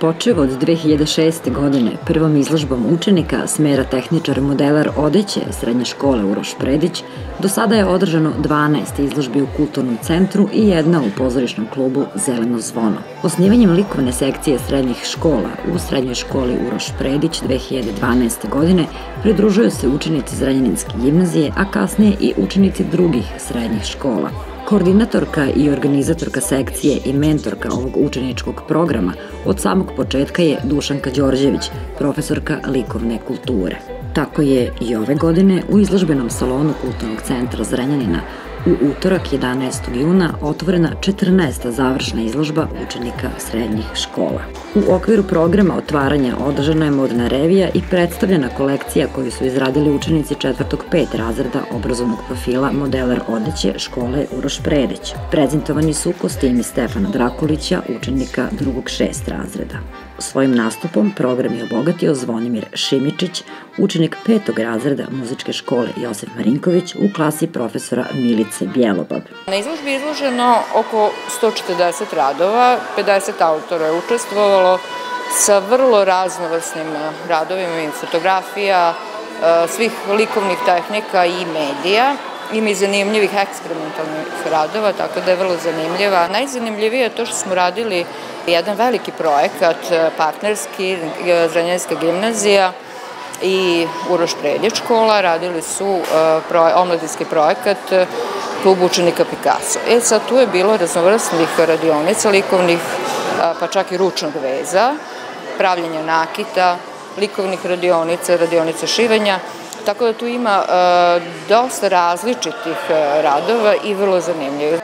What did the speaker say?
Počevo od 2006. godine prvom izložbom učenika smera tehničar modelar odeće Srednje škole Uroš Predić, do sada je održano 12 izložbi u Kulturnom centru i jedna u pozorišnom klubu Zeleno zvono. Osnivanjem likovne sekcije srednjih škola u Srednjoj školi Uroš Predić 2012. godine pridružuju se učenici Zrenjaninske gimnazije, a kasnije i učenici drugih srednjih škola. Koordinatorka i organizatorka sekcije i mentorka ovog učeničkog programa od samog početka je Dušanka Đorđević, profesorka likovne kulture. Tako je i ove godine u izložbenom salonu Kulturnog centra Zrenjanina u utorak 11. juna otvorena 14. završna izložba učenika srednjih škola. U okviru programa otvaranja održana je modna revija i predstavljena kolekcija koju su izradili učenici 4. 5. razreda obrazovnog profila modelar odeće škole Uroš Predić. Prezentovani su kostimi Stefana Drakulića, učenika 2. 6. razreda. Svojim nastupom program je obogatio Zvonimir Šimičić, učenik 5. razreda muzičke škole Josif Marinković u klasi profesora Milice Bjelobab. Na izložbi je izloženo oko 140 radova, 50 autora je učestvovalo sa vrlo raznovrsnim radovima i fotografija, svih likovnih tehnika i medija. Ima i zanimljivih eksperimentalnih radova, tako da je vrlo zanimljiva. Najzanimljivije je to što smo radili jedan veliki projekat, partnerski, Zrenjaninska gimnazija i Uroš Predić škola, radili su omladinski projekat Klub učenika Picasso. Sad tu je bilo raznovrsnih radionica likovnih, pa čak i ručnog veza, pravljenja nakita, likovnih radionica, radionica šivenja, tako da tu ima dosta različitih radova i vrlo zanimljivih.